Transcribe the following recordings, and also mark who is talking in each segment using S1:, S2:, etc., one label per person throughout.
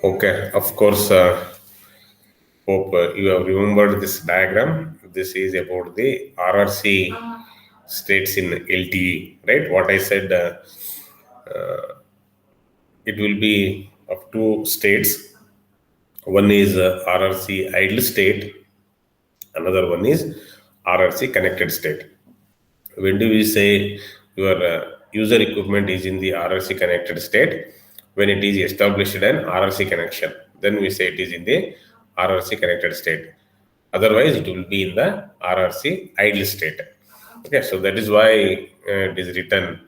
S1: Okay, of course, hope you have remembered this diagram. This is about the RRC states in LTE, right? What I said, it will be of two states. One is RRC idle state, another one is RRC connected state. When do we say your user equipment is in the RRC connected state? When it is established an RRC connection, then we say it is in the RRC connected state. Otherwise, it will be in the RRC idle state. Okay, so that is why it is written.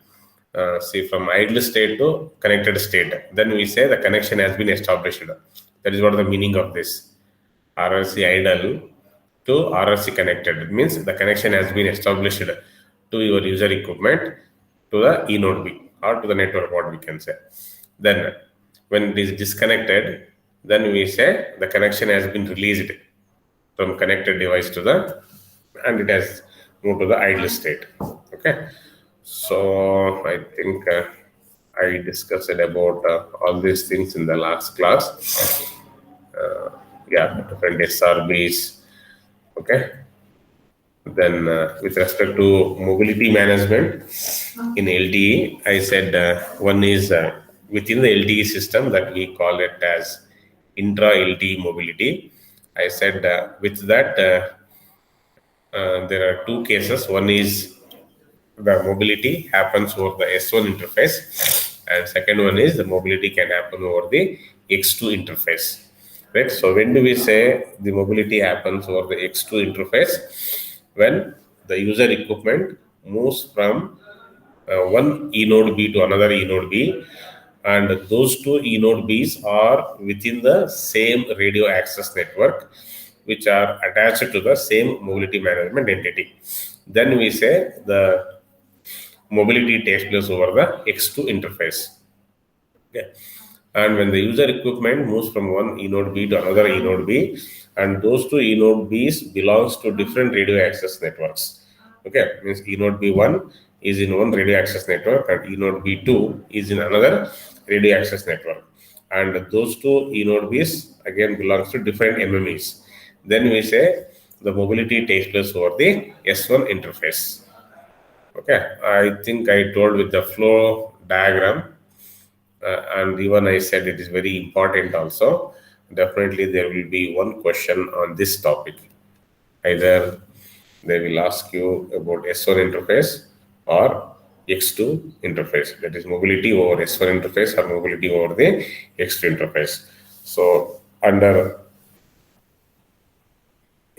S1: See, from idle state to connected state, then we say the connection has been established. That is what the meaning of this. RRC idle to RRC connected. It means the connection has been established to your user equipment to the E node B or to the network, what we can say. Then when it is disconnected, then we say the connection has been released from connected device to the, and it has moved to the idle state. Okay. So I think I discussed about all these things in the last class. Yeah, different SRBs. Okay. Then, with respect to mobility management in LTE, I said one is within the LTE system that we call it as intra LTE mobility. I said with that there are two cases. One is the mobility happens over the S1 interface, and second one is the mobility can happen over the X2 interface. Right. So when do we say the mobility happens over the X2 interface? When the user equipment moves from one E node B to another E node B, and those two E node Bs are within the same radio access network, which are attached to the same mobility management entity. Then we say the mobility takes place over the X2 interface. Okay. And when the user equipment moves from one E node B to another E node B, and those two E node Bs belongs to different radio access networks. Okay, means E node B1 is in one radio access network, and E node B2 is in another radio access network. And those two E node Bs again belongs to different MMEs. Then we say the mobility takes place over the S1 interface. Okay, I think I told with the flow diagram. And even I said it is very important also. Definitely there will be one question on this topic. Either they will ask you about S1 interface or X2 interface. That is mobility over S1 interface or mobility over the X2 interface. So under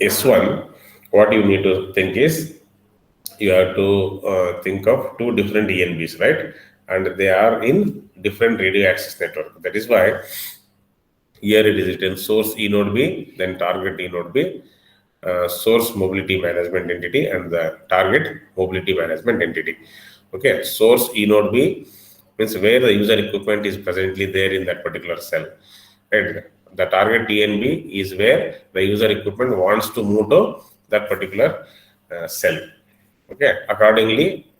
S1: S1, what you need to think is you have to think of two different ENBs, right? And they are in different radio access network. That is why here it is written source E node B, then target E node B, source mobility management entity, and the target mobility management entity. Okay, source E node B means where the user equipment is presently there in that particular cell. Right? The target TNB is where the user equipment wants to move to that particular cell. Okay, accordingly,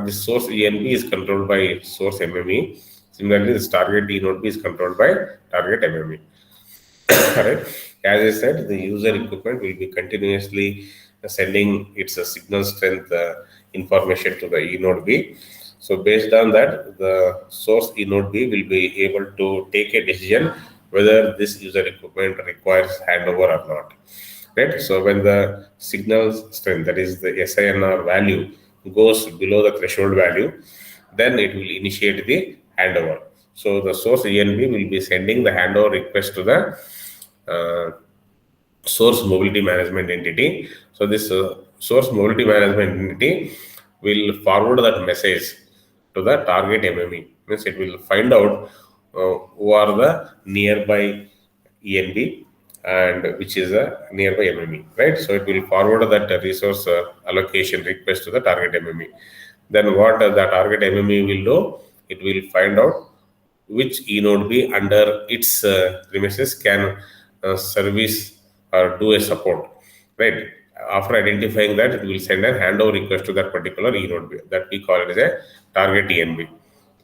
S1: this source ENB is controlled by source MME. Similarly, this target E node B is controlled by target MME. Right? As I said, the user equipment will be continuously sending its signal strength information to the E node B. So based on that, the source E node B will be able to take a decision whether this user equipment requires handover or not. Right? So when the signal strength, that is the SINR value, goes below the threshold value, then it will initiate the handover. So the source ENB will be sending the handover request to the source mobility management entity. So this source mobility management entity will forward that message to the target MME. Means it will find out who are the nearby ENB and which is a nearby MME, right? So it will forward that resource allocation request to the target MME. Then what the target MME will do, it will find out which E node B under its premises can service or do a support, right? After identifying that, it will send a handover request to that particular E node B that we call it as a target ENB.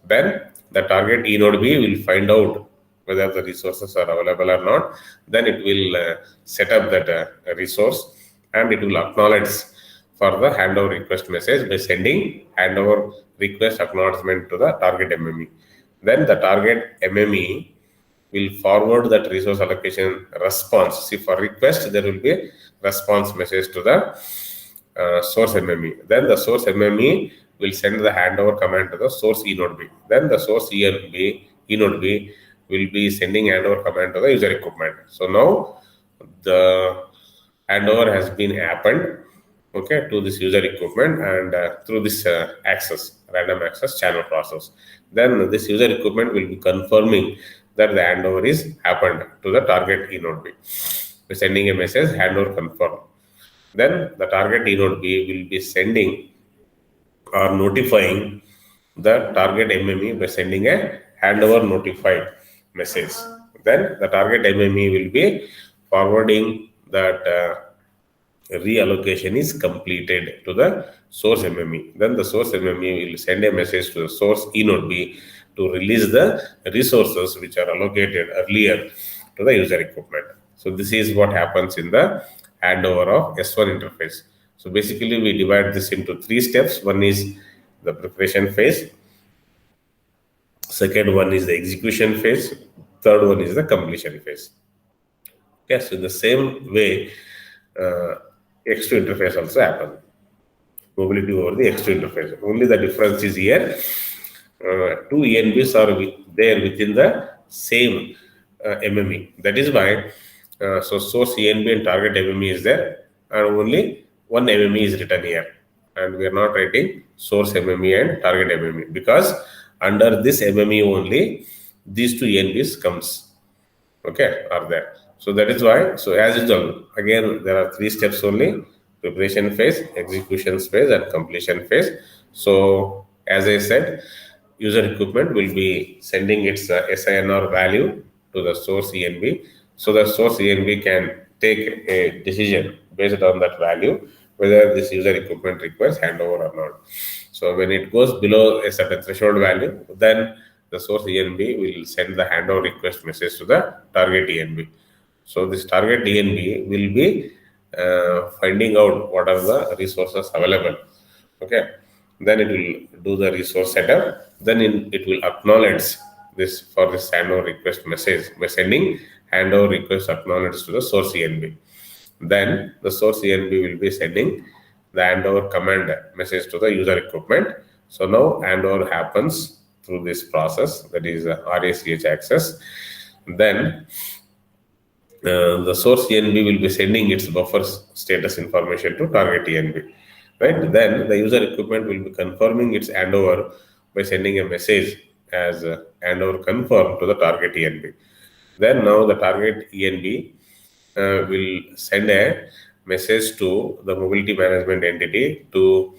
S1: Then the target E node B will find out whether the resources are available or not. Then it will set up that resource, and it will acknowledge for the handover request message by sending handover request acknowledgement to the target MME. Then the target MME will forward that resource allocation response. See, for request, there will be a response message to the source MME. Then the source MME will send the handover command to the source E node B. Then the source E node B will be sending handover command to the user equipment. So now the handover has been happened, okay, to this user equipment, and through this random access channel process. Then this user equipment will be confirming that the handover is happened to the target E node B. By sending a message, handover confirmed. Then the target E node B will be sending or notifying the target MME by sending a handover notified message. Then the target MME will be forwarding that reallocation is completed to the source MME. Then the source MME will send a message to the source E node B to release the resources which are allocated earlier to the user equipment. So this is what happens in the handover of S1 interface. So basically we divide this into 3 steps. One is the preparation phase. Second one is the execution phase. Third one is the completion phase. Okay, so in the same way, X2 interface also happens. Mobility over the X2 interface. Only the difference is here. Two ENBs are there within the same MME. That is why so source ENB and target MME is there, and only one MME is written here. And we are not writing source MME and target MME because under this MME only these two ENBs comes. Okay, are there. So that is why. So as usual, again there are 3 steps only: preparation phase, execution phase, and completion phase. So as I said, user equipment will be sending its SINR value to the source ENB. So the source ENB can take a decision based on that value whether this user equipment requires handover or not. So when it goes below a certain threshold value, then the source ENB will send the handover request message to the target ENB. So this target ENB will be finding out what are the resources available. Okay, then it will do the resource setup. Then it will acknowledge this for this handover request message by sending handover request acknowledge to the source ENB. Then the source ENB will be sending the handover command message to the user equipment. So now handover happens through this process, that is RACH access. Then the source ENB will be sending its buffer status information to target ENB. Right? Then the user equipment will be confirming its handover by sending a message as handover confirmed to the target ENB. Then now the target ENB will send a message to the mobility management entity to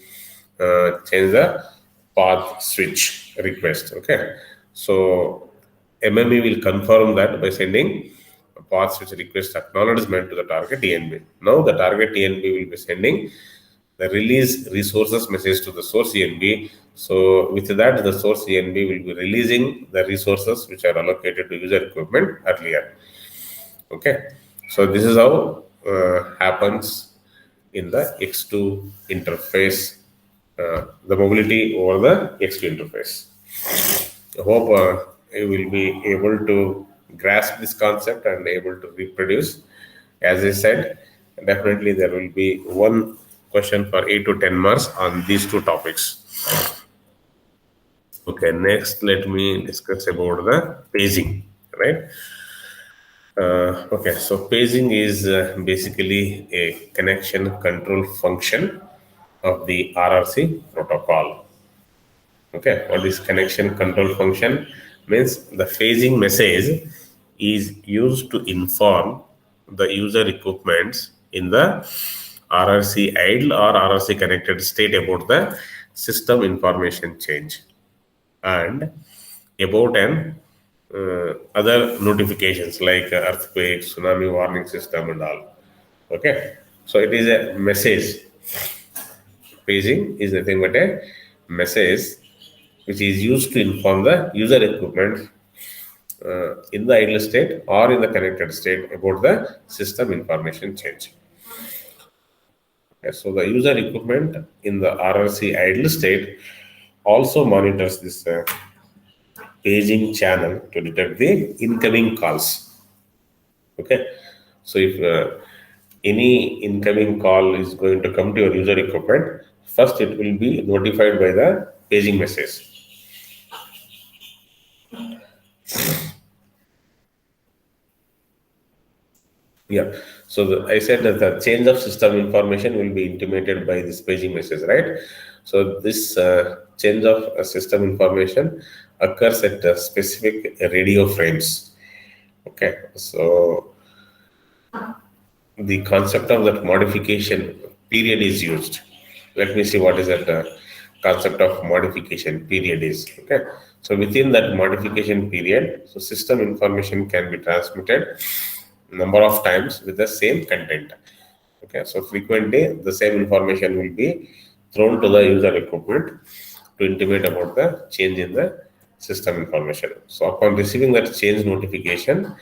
S1: change the path switch request. Okay, so MME will confirm that by sending a path switch request acknowledgement to the target ENB. Now the target ENB will be sending the release resources message to the source ENB. So with that, the source ENB will be releasing the resources which are allocated to user equipment earlier. Okay, so this is how happens in the X2 interface, the mobility over the X2 interface. I hope you will be able to grasp this concept and able to reproduce. As I said, definitely there will be one question for 8 to 10 marks on these 2 topics. Okay, next let me discuss about the paging, right? Okay, so paging is basically a connection control function of the RRC protocol. Okay, what is connection control function? Means the phasing message is used to inform the user equipments in the RRC idle or RRC connected state about the system information change and about an other notifications like earthquake, tsunami warning system and all. Okay, so it is a message. Paging is nothing but a message which is used to inform the user equipment in the idle state or in the connected state about the system information change. Okay, so the user equipment in the RRC idle state also monitors this paging channel to detect the incoming calls. Okay, so if any incoming call is going to come to your user equipment, first it will be notified by the paging message. Yeah. So I said that the change of system information will be intimated by this paging message, right? So this change of system information occurs at specific radio frames. Okay. So the concept of that modification period is used. Let me see what is that concept of modification period is. Okay. So within that modification period, so system information can be transmitted number of times with the same content. Okay, so frequently the same information will be thrown to the user equipment to intimate about the change in the system information. So upon receiving that change notification,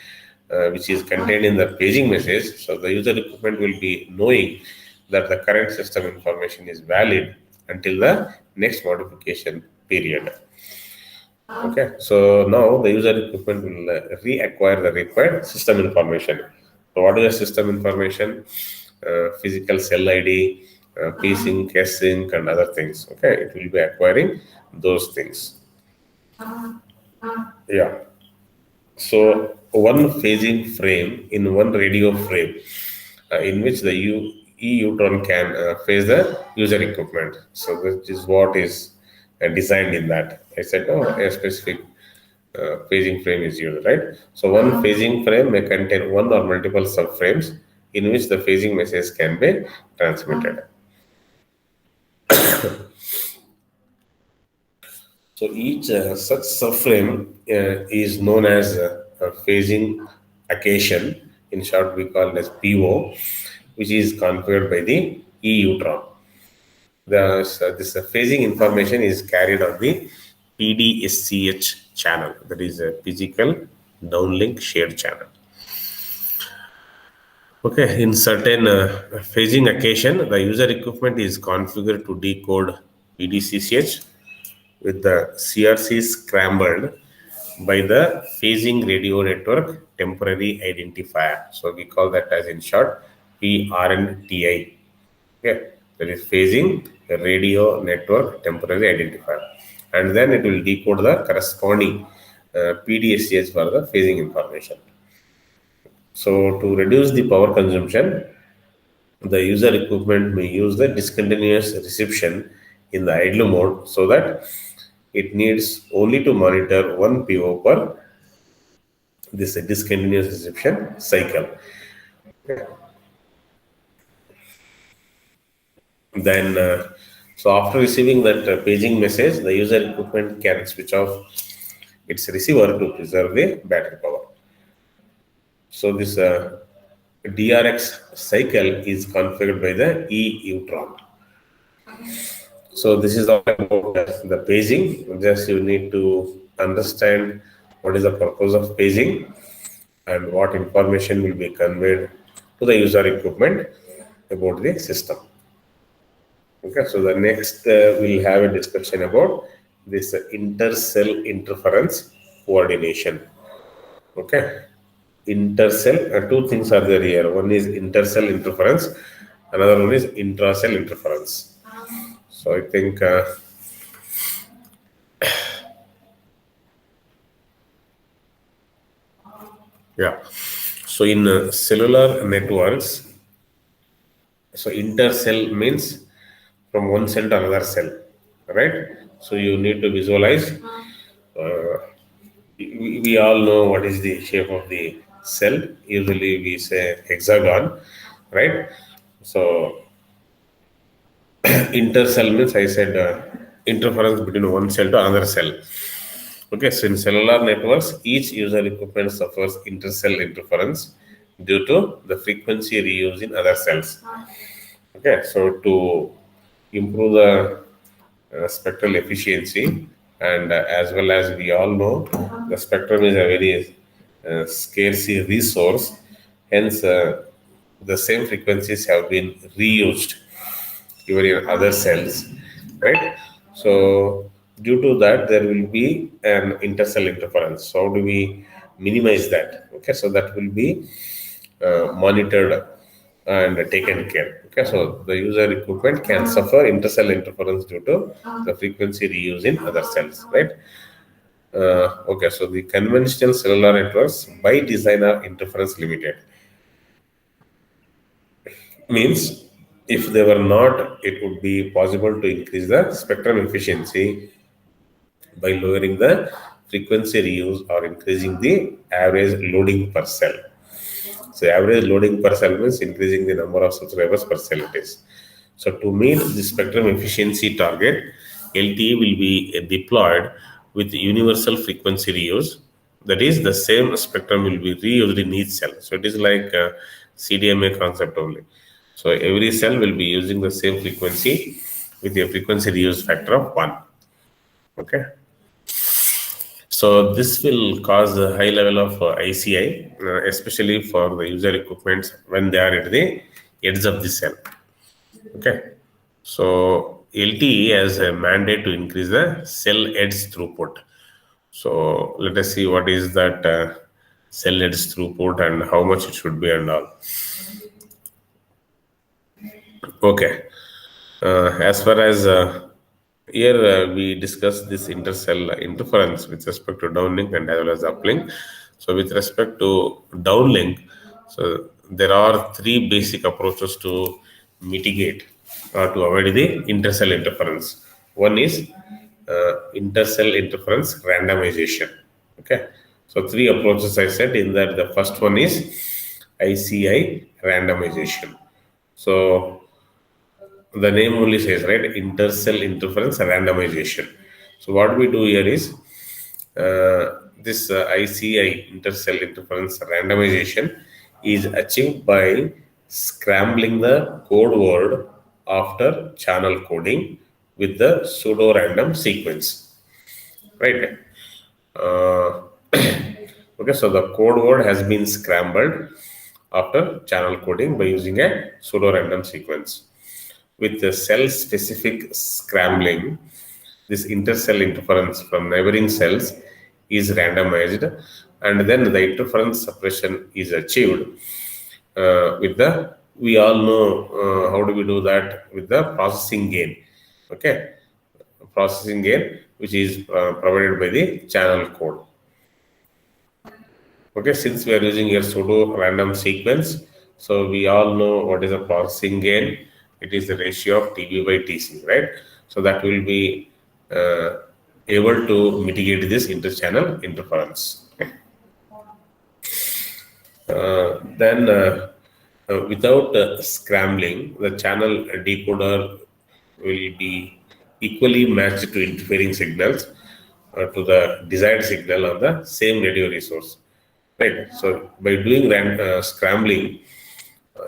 S1: which is contained in the paging message, so the user equipment will be knowing that the current system information is valid until the next modification period. Okay, so now the user equipment will reacquire the required system information. So what is the system information? Physical cell ID, piecing, casing, and other things. Okay, it will be acquiring those things. Yeah. So one phasing frame in one radio frame in which the eutron can phase the user equipment. So this is what is designed in that. I said no, a specific phasing frame is used, right? So one phasing frame may contain one or multiple subframes in which the phasing message can be transmitted. So each such subframe is known as a phasing occasion. In short, we call it as PO, which is configured by the eutron. This phasing information is carried on the PDSCH channel, that is a physical downlink shared channel. Okay, in certain phasing occasion, the user equipment is configured to decode PDCCH with the CRC scrambled by the phasing radio network temporary identifier. So we call that as in short PRNTI. Okay, that is phasing radio network temporary identifier, and then it will decode the corresponding PDSCH for the phasing information. So to reduce the power consumption, the user equipment may use the discontinuous reception in the idle mode so that it needs only to monitor one PO per this discontinuous reception cycle. Then, so after receiving that paging message, the user equipment can switch off its receiver to preserve the battery power. So this DRX cycle is configured by the eutron. So this is all about the paging. Just you need to understand what is the purpose of paging and what information will be conveyed to the user equipment about the system. Okay, so the next we'll have a discussion about this inter-cell interference coordination. Okay, inter-cell, two things are there here. One is inter-cell interference, another one is intra-cell interference. So I think yeah. So in cellular networks, so inter-cell means from one cell to another cell, right? So you need to visualize. We all know what is the shape of the cell. Usually we say hexagon, right? So intercell means I said interference between one cell to another cell. Okay, so in cellular networks, each user equipment suffers intercell interference due to the frequency reuse in other cells. Okay, so to improve the spectral efficiency, And as well as we all know, the spectrum is a very scarce resource. Hence, the same frequencies have been reused even in other cells, right? So, due to that, there will be an intercell interference. So, how do we minimize that? Okay, so that will be monitored and taken care. Okay, so the user equipment can suffer intercell interference due to the frequency reuse in other cells, right? Okay, so the conventional cellular networks by design are interference limited. Means if they were not, it would be possible to increase the spectrum efficiency by lowering the frequency reuse or increasing the average loading per cell. So average loading per cell means increasing the number of subscribers per cell it is. So to meet the spectrum efficiency target, LTE will be deployed with universal frequency reuse. That is, the same spectrum will be reused in each cell. So it is like a CDMA concept only. So every cell will be using the same frequency with a frequency reuse factor of 1. Okay. So this will cause a high level of ICI, especially for the user equipments when they are at the edge of the cell. Okay. So LTE has a mandate to increase the cell edge throughput. So let us see what is that cell edge throughput and how much it should be and all. Okay. As far as here we discuss this intercell interference with respect to downlink and as well as uplink. So with respect to downlink, so there are three basic approaches to mitigate or to avoid the intercell interference. One is intercell interference randomization. Okay, so three approaches I said in that. The first one is ICI randomization. So the name only says, right, intercell interference randomization. So what we do here is this ICI intercell interference randomization is achieved by scrambling the code word after channel coding with the pseudo random sequence, right? uh, okay, so the code word has been scrambled after channel coding by using a pseudo random sequence. With the cell specific scrambling, this intercell interference from neighboring cells is randomized, and then the interference suppression is achieved with the, we all know how do we do that, with the processing gain. Okay, processing gain which is provided by the channel code. Okay, since we are using a pseudo random sequence, so we all know what is a processing gain. It is the ratio of TB by TC, right? So that will be able to mitigate this interchannel interference. Then, without scrambling, the channel decoder will be equally matched to interfering signals to the desired signal on the same radio resource. Right. So by doing scrambling,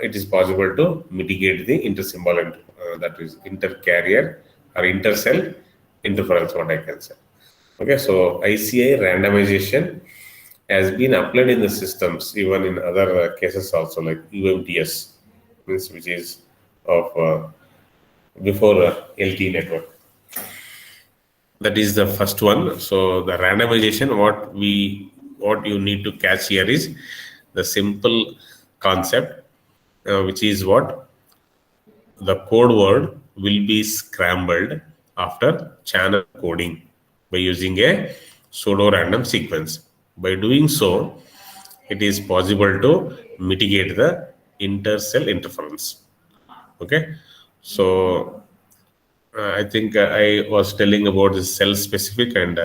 S1: it is possible to mitigate the intersymbol and that is intercarrier or intercell interference. What I can say. Okay. So ICI randomization has been applied in the systems even in other cases also, like UMTS, means which is of before LTE network. That is the first one. So the randomization, what you need to catch here is the simple concept, which is what the code word will be scrambled after channel coding by using a pseudo random sequence. By doing so, it is possible to mitigate the intercell interference. Okay, so I think I was telling about the cell specific and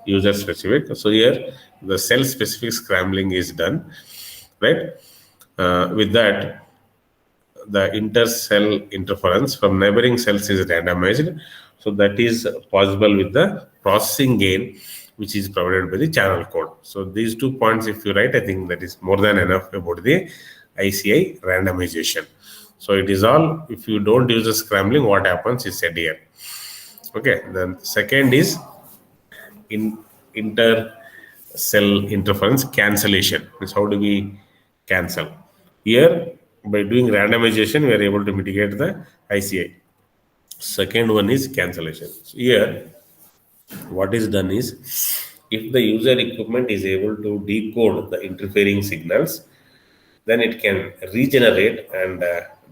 S1: user specific. So here the cell specific scrambling is done, right? With that, the intercell interference from neighboring cells is randomized. So that is possible with the processing gain, which is provided by the channel code. So these 2 points, if you write, I think that is more than enough about the ICI randomization. So it is all, if you don't use the scrambling, what happens is said here. Okay, then second is in inter cell interference cancellation. Means how do we cancel? Here, by doing randomization, we are able to mitigate the ICI. Second one is cancellation. So here, what is done is, if the user equipment is able to decode the interfering signals, then it can regenerate and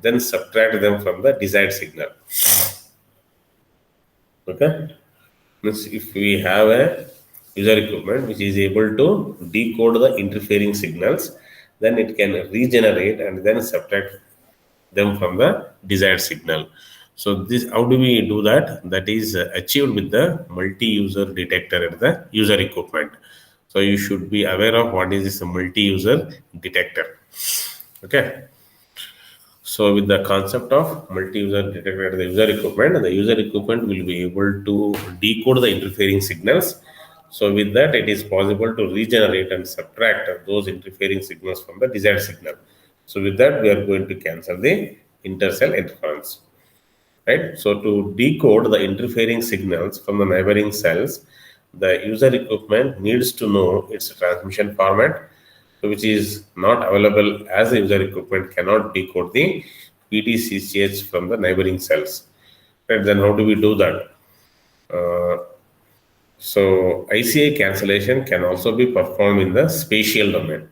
S1: then subtract them from the desired signal. Okay, means if we have a user equipment which is able to decode the interfering signals, then it can regenerate and then subtract them from the desired signal. So this, how do we do that? That is achieved with the multi-user detector at the user equipment. So you should be aware of what is this multi-user detector. Okay. So with the concept of multi-user detector at the user equipment will be able to decode the interfering signals. So with that, it is possible to regenerate and subtract those interfering signals from the desired signal. So with that, we are going to cancel the intercell interference. Right? So to decode the interfering signals from the neighboring cells, the user equipment needs to know its transmission format, which is not available as the user equipment cannot decode the PDCCH from the neighboring cells. Right? Then how do we do that? Uh, so ICA cancellation can also be performed in the spatial domain.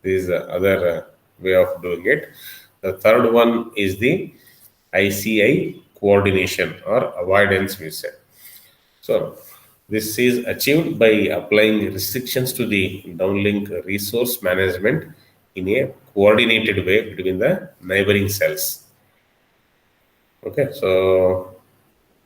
S1: This is the other way of doing it. The third one is the ICI coordination or avoidance, we say. So this is achieved by applying restrictions to the downlink resource management in a coordinated way between the neighboring cells. Okay, so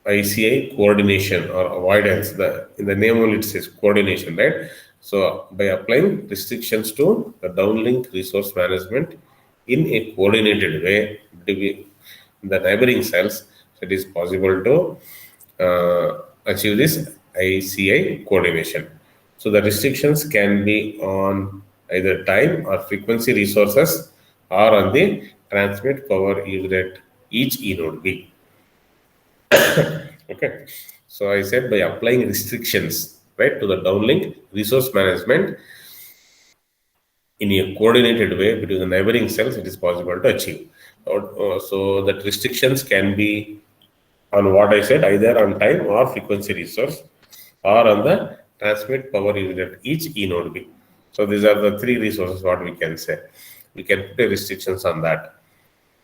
S1: ICI coordination or avoidance. The in the name only it says coordination, right? So by applying restrictions to the downlink resource management in a coordinated way between the neighboring cells, it is possible to achieve this ICI coordination. So the restrictions can be on either time or frequency resources or on the transmit power used at each E node B. Okay. So I said by applying restrictions, right, to the downlink resource management in a coordinated way between the neighboring cells, it is possible to achieve. So that restrictions can be on what I said, either on time or frequency resource, or on the transmit power unit at each E node B. So these are the three resources what we can say. We can put a restrictions on that.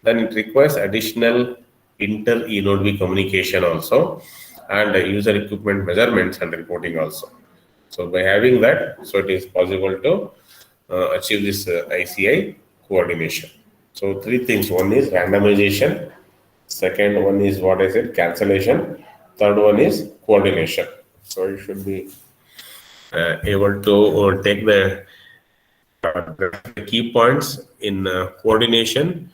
S1: Then it requires additional inter E node B communication also, and user equipment measurements and reporting also. So by having that, so it is possible to achieve this ICI coordination. So three things. One is randomization. Second one is what I said, cancellation. Third one is coordination. So you should be able to take the key points in coordination.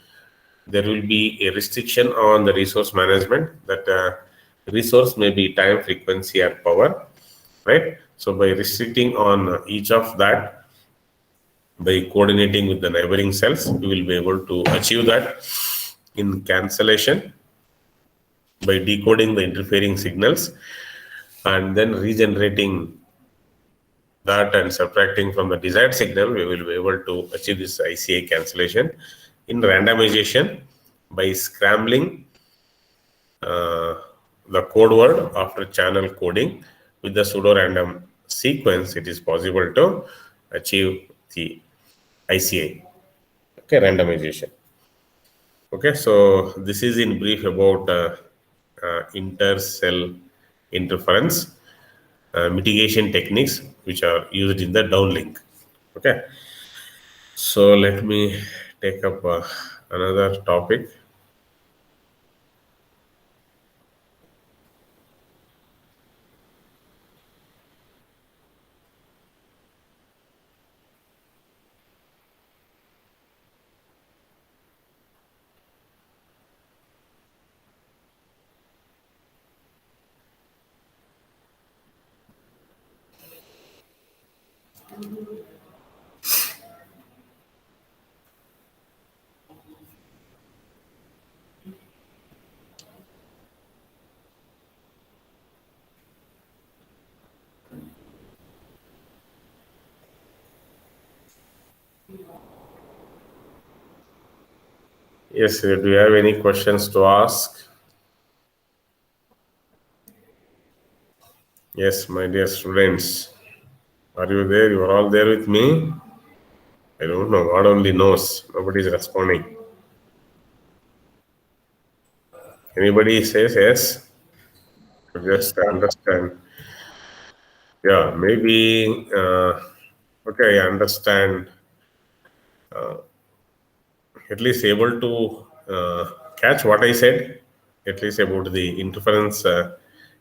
S1: There will be a restriction on the resource management, that resource may be time, frequency, or power, right? So by restricting on each of that, by coordinating with the neighboring cells, we will be able to achieve that. In cancellation, by decoding the interfering signals and then regenerating that and subtracting from the desired signal, we will be able to achieve this ICI cancellation. In randomization, by scrambling the code word after channel coding with the pseudo random sequence, it is possible to achieve the ICI. Okay, randomization. Okay, so this is in brief about inter-cell interference mitigation techniques which are used in the downlink. Okay, so let me take up another topic. Yes, do you have any questions to ask? Yes, my dear students. Are you there? You are all there with me? I don't know. God only knows. Nobody is responding. Anybody says yes? Just understand. Yeah, maybe. Okay, I understand. At least able to catch what I said. At least about the interference,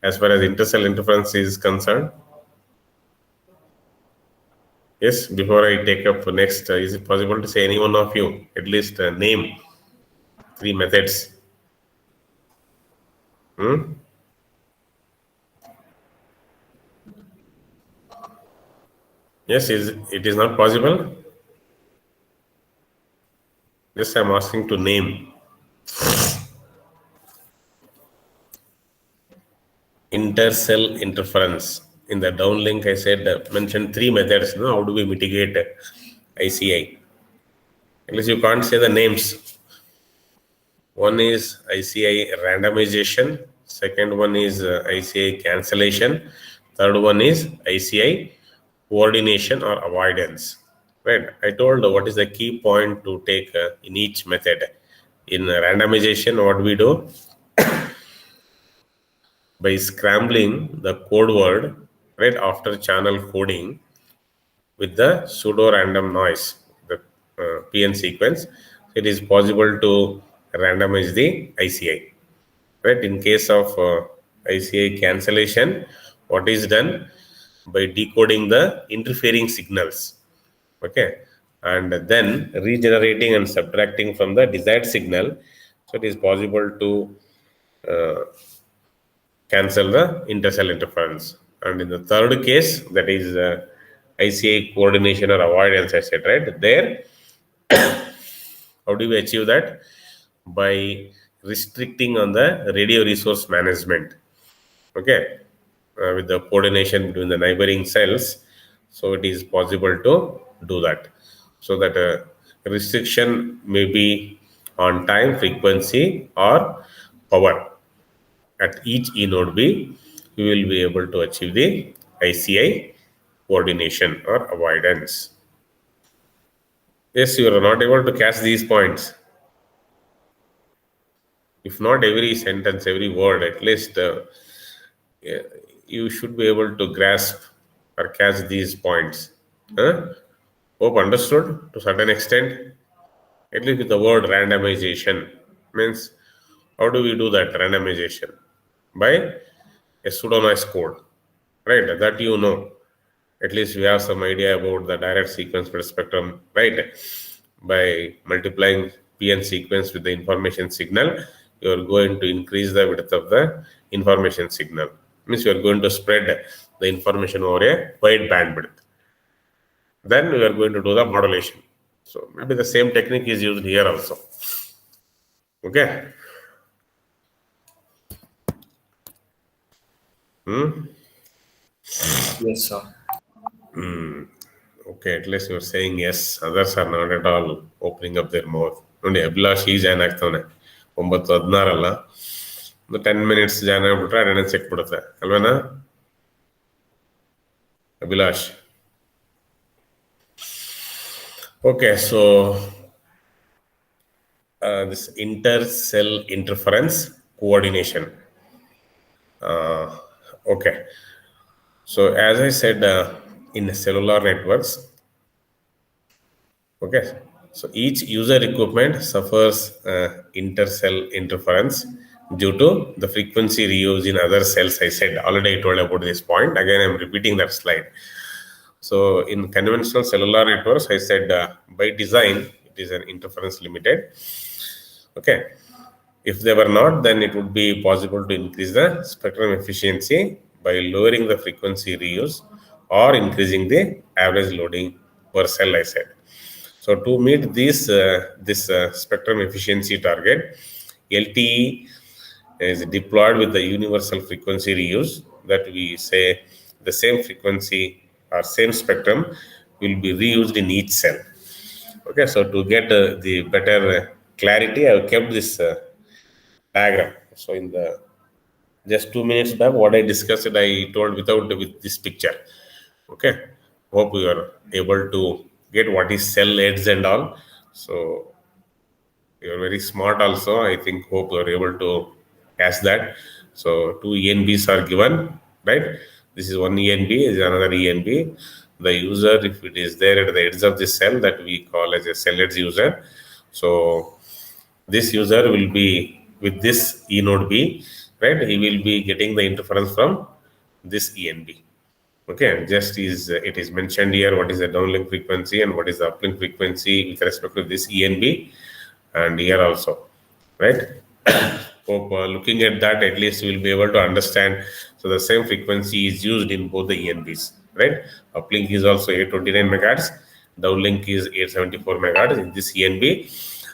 S1: as far as intercell interference is concerned. Yes, before I take up next, is it possible to say any one of you at least name three methods? Hmm? Yes, is it is not possible? Yes, I'm asking to name intercell interference. In the downlink, I said mentioned three methods. No, how do we mitigate ICI? At least you can't say the names. One is ICI randomization. Second one is ICI cancellation. Third one is ICI coordination or avoidance. Right. I told what is the key point to take in each method. In randomization, what we do by scrambling the code word right after channel coding with the pseudo random noise, the PN sequence, it is possible to randomize the ICI. Right. In case of ICI cancellation, what is done by decoding the interfering signals, okay, and then regenerating and subtracting from the desired signal, so it is possible to cancel the intercell interference. And in the third case, that is ICA coordination or avoidance, I said, right there, how do we achieve that? By restricting on the radio resource management, okay, with the coordination between the neighboring cells. So it is possible to do that. So that restriction may be on time, frequency, or power. At each E node B, we will be able to achieve the ICI coordination or avoidance. Yes, you are not able to catch these points. If not every sentence, every word, at least yeah, you should be able to grasp or catch these points. Huh? Hope understood to certain extent. At least with the word randomization means how do we do that randomization? By a pseudo-noise code, right? That you know. At least we have some idea about the direct sequence with spectrum, right? By multiplying PN sequence with the information signal, you are going to increase the width of the information signal. Means you are going to spread the information over a wide bandwidth. Then we are going to do the modulation. So maybe the same technique is used here also. Okay. Hmm?
S2: Yes, sir.
S1: Okay, at least you're saying yes. Others are not at all opening up their mouth. ನೋಡಿ ಅಭಿಲಾಷ್ ಈ join ಆಗ್ತಾವನೆ 9:16 ಒಂದು 10 minutes join ಆಗ್ಬಿಟ್ರೆ attendance ಸಿಕ್ಬಿಡುತ್ತೆ ಅಲ್ವೇನಾ Abhilash? Okay, so this inter-cell interference coordination. Okay, so as I said, in cellular networks, okay, so each user equipment suffers intercell interference due to the frequency reuse in other cells. I said already, I told about this point. Again, I'm repeating that slide. So in conventional cellular networks, I said by design, it is an interference limited. Okay. If they were not, then it would be possible to increase the spectrum efficiency by lowering the frequency reuse or increasing the average loading per cell, I said. So to meet this spectrum efficiency target, LTE is deployed with the universal frequency reuse, that we say the same frequency or same spectrum will be reused in each cell. Okay, so to get the better clarity, I have kept this diagram. So in the just 2 minutes back, what I discussed, I told with this picture. Okay, hope you are able to get what is cell heads and all. So you are very smart also. I think hope you are able to catch that. So two ENBs are given, right? This is one ENB, is another ENB. The user, if it is there at the edge of the cell, that we call as a cell edge user. So this user will be with this E node B, right? He will be getting the interference from this ENB. Okay, just is it is mentioned here what is the downlink frequency and what is the uplink frequency with respect to this ENB, and here also, right? Hope looking at that, at least you will be able to understand. So the same frequency is used in both the ENBs, right? Uplink is also 829 megahertz, downlink is 874 megahertz in this ENB,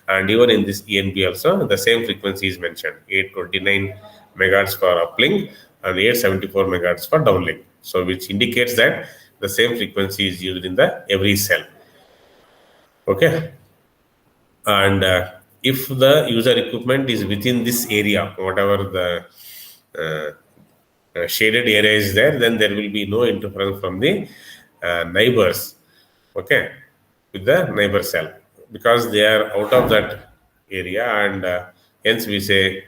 S1: and even in this ENB also the same frequency is mentioned, 829 megahertz for uplink and 874 megahertz for downlink. So which indicates that the same frequency is used in the every cell. Okay, and if the user equipment is within this area, whatever the shaded area is there, then there will be no interference from the neighbors, okay, with the neighbor cell, because they are out of that area, and hence we say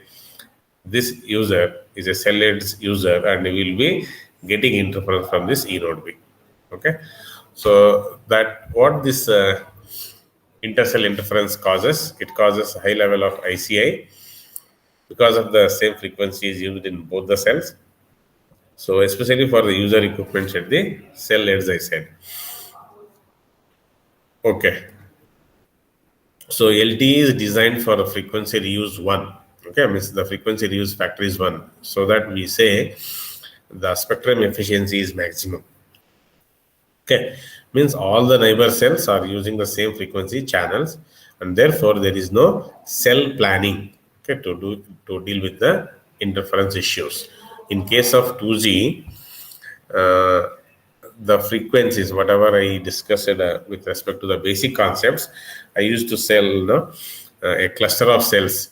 S1: this user is a cell edge user and we will be getting interference from this E node B. Okay, so that what this intercell interference causes, it causes a high level of ICI because of the same frequency is used in both the cells. So especially for the user equipment at the cell edge, I said. Okay. So LTE is designed for a frequency reuse 1. Okay, means the frequency reuse factor is 1. So that we say the spectrum efficiency is maximum. Okay, means all the neighbor cells are using the same frequency channels, and therefore there is no cell planning, okay, to deal with the interference issues. In case of 2G, the frequencies, whatever I discussed with respect to the basic concepts, I used to sell, a cluster of cells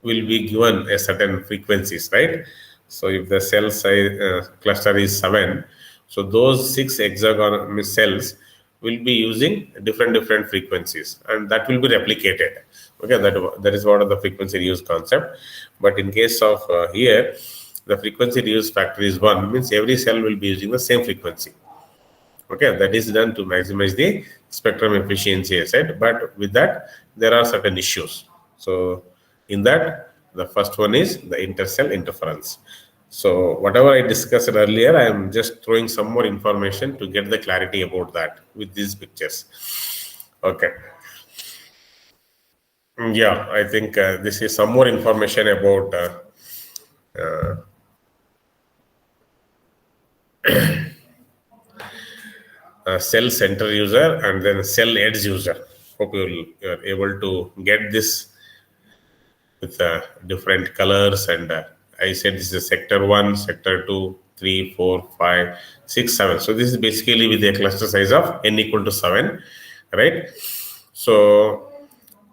S1: will be given a certain frequencies, right? So if the cell size cluster is 7, so those 6 hexagon cells will be using different frequencies, and that will be replicated. Okay, that is what of the frequency reuse concept. But in case of here, the frequency reuse factor is 1, means every cell will be using the same frequency. Okay, that is done to maximize the spectrum efficiency, I said. But with that, there are certain issues. So in that, the first one is the intercell interference. So whatever I discussed earlier, I am just throwing some more information to get the clarity about that with these pictures. Okay. Yeah, I think this is some more information about cell center user and then cell edge user. Hope you are able to get this with different colors, and I said this is sector 1, sector 2, 3, 4, 5, 6, 7. So this is basically with a cluster size of n equal to 7, right? So,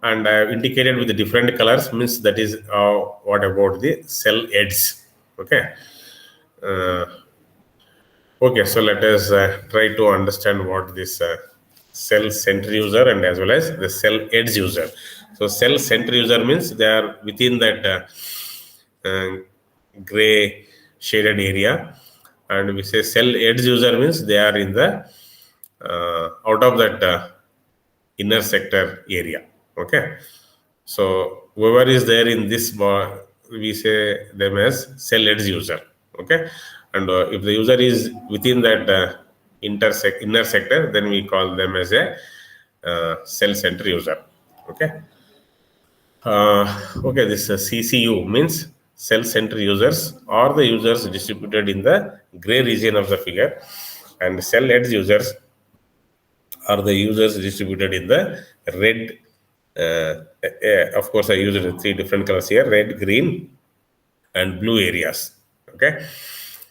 S1: and I have indicated with the different colors, means that is what about the cell edge. Okay. Okay, so let us try to understand what this cell center user and as well as the cell edge user. So cell center user means they are within that gray shaded area, and we say cell edge user means they are in the out of that inner sector area. Okay, so whoever is there in this bar, we say them as cell edge user. Okay, and if the user is within that inner sector, then we call them as a cell center user. Okay. Okay, this CCU means cell center users, or the users distributed in the gray region of the figure, and cell edge users are the users distributed in the red. Of course, I used 3 different colors here: red, green, and blue areas. Okay,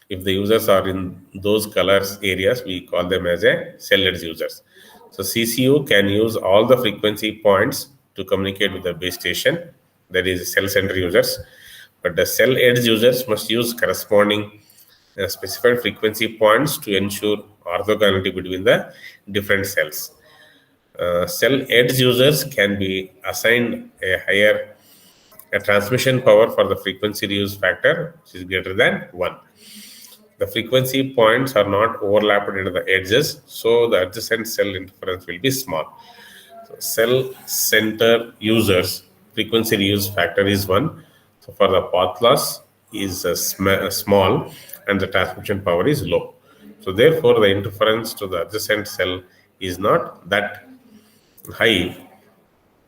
S1: if the users are in those colors areas, we call them as a cell edge users. So CCU can use all the frequency points to communicate with the base station, that is cell center users. But the cell edge users must use corresponding specified frequency points to ensure orthogonality between the different cells. Cell edge users can be assigned a transmission power for the frequency reuse factor, which is greater than 1. The frequency points are not overlapped into the edges, so the adjacent cell interference will be small. So cell center users frequency reuse factor is 1. So for the path loss is small and the transmission power is low. So therefore the interference to the adjacent cell is not that high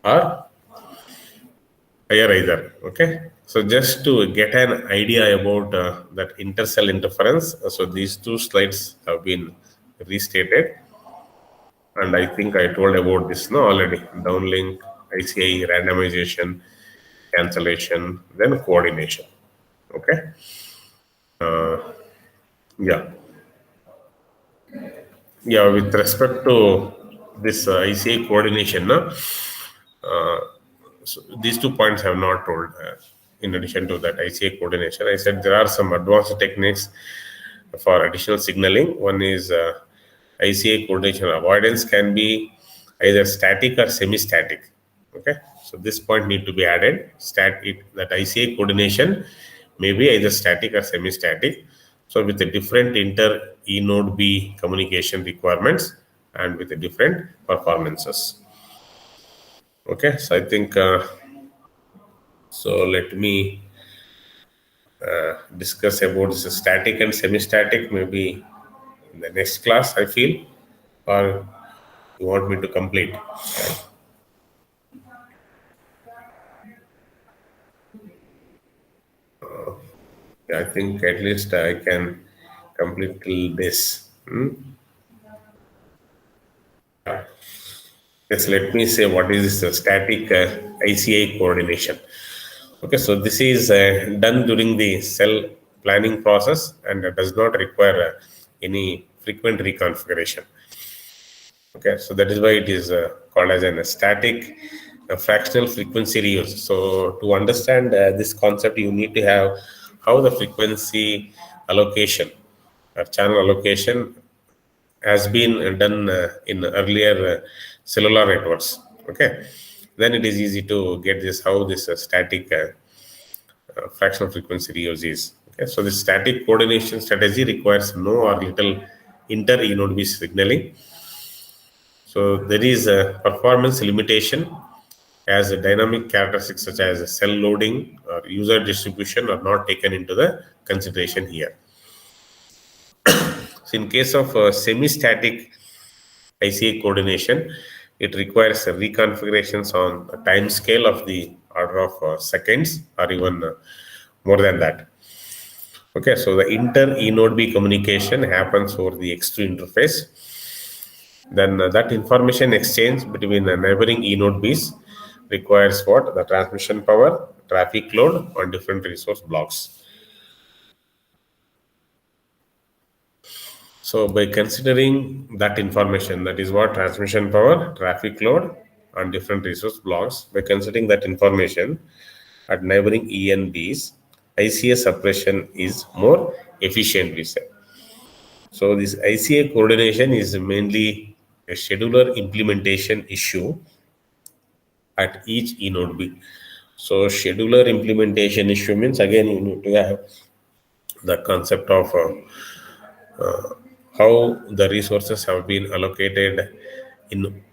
S1: or higher either. Okay, so just to get an idea about that intercell interference, so these two slides have been restated, and I think I told about this now already: downlink, ICI, randomization, cancellation, then coordination. Okay, yeah, with respect to this ICI coordination, so these 2 points I have not told. In addition to that ICI coordination, I said there are some advanced techniques for additional signaling. One is ICI coordination avoidance can be either static or semi-static. Okay, so this point need to be added. That ICI coordination may be either static or semi-static. So with the different inter E node B communication requirements and with the different performances. Okay, so I think so let me discuss about this static and semi-static maybe in the next class, I feel, or you want me to complete? I think at least I can complete till this. Yes, let me say what is this static ICI coordination. Okay, so this is done during the cell planning process and does not require any frequent reconfiguration. Okay, so that is why it is called as a static fractional frequency reuse. So to understand this concept, you need to have how the frequency allocation or channel allocation has been done in earlier cellular networks. Okay, then it is easy to get this how this static fractional frequency reuse is. Okay, so the static coordination strategy requires no or little inter E node B signaling. So there is a performance limitation as a dynamic characteristics such as cell loading or user distribution are not taken into the consideration here. So in case of semi-static ICI coordination, it requires reconfigurations on a time scale of the order of seconds or even more than that. Okay, so the inter E node B communication happens over the X2 interface. Then that information exchange between the neighboring E node Bs requires what? The transmission power, traffic load on different resource blocks. So by considering that information, that is what transmission power, traffic load on different resource blocks, by considering that information at neighboring E and Bs, ICS suppression is more efficient, we say. So this ICI coordination is mainly a scheduler implementation issue at each E node B. So scheduler implementation issue means again you need to have the concept of how the resources have been allocated in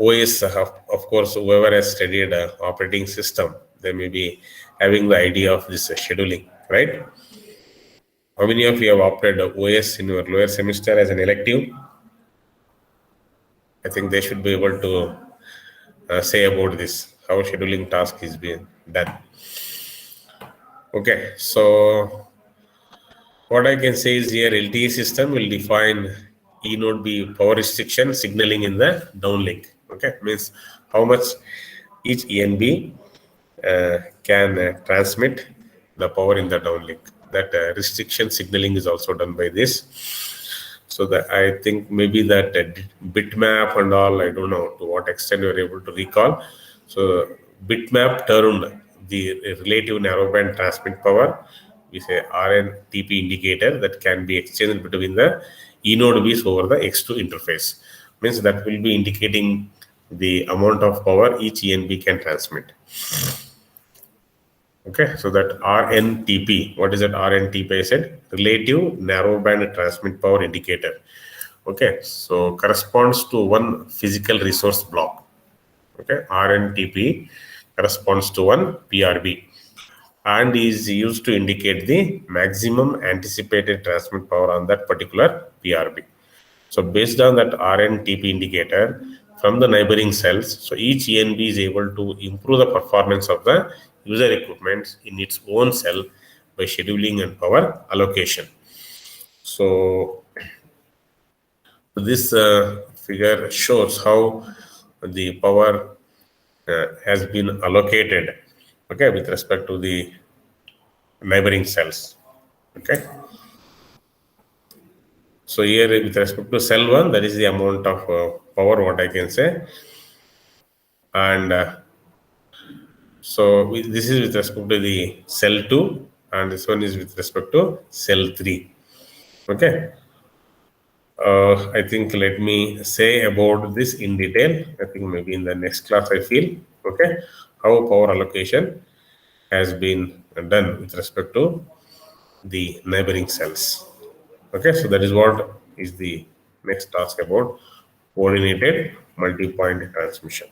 S1: OS. Of course, whoever has studied operating system, they may be having the idea of this scheduling, right? How many of you have opted OS in your lower semester as an elective? I think they should be able to say about this, how scheduling task is being done. Okay, so what I can say is here LTE system will define E node B power restriction signaling in the downlink. Okay, means how much each ENB can transmit the power in the downlink. That restriction signaling is also done by this. So that I think maybe that bitmap and all, I don't know to what extent you are able to recall. So bitmap termed the relative narrowband transmit power. We say RNTP indicator that can be exchanged between the E node bits over the X2 interface. Means that will be indicating the amount of power each ENB can transmit. Okay, so that RNTP, what is that RNTP? I said relative narrowband transmit power indicator. Okay, so corresponds to one physical resource block. Okay, RNTP corresponds to one PRB and is used to indicate the maximum anticipated transmit power on that particular PRB. So based on that RNTP indicator from the neighboring cells, so each ENB is able to improve the performance of the user equipment in its own cell by scheduling and power allocation. So this figure shows how the power has been allocated, okay, with respect to the neighboring cells. Okay. So here with respect to cell 1, that is the amount of power what I can say. And this is with respect to the cell 2 and this one is with respect to cell 3. Okay. I think let me say about this in detail. I think maybe in the next class I feel, okay, how power allocation has been done with respect to the neighboring cells. Okay, so that is what is the next task about coordinated multi-point transmission.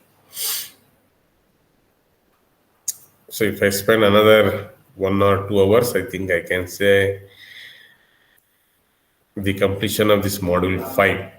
S1: So if I spend another 1 or 2 hours, I think I can say the completion of this module 5.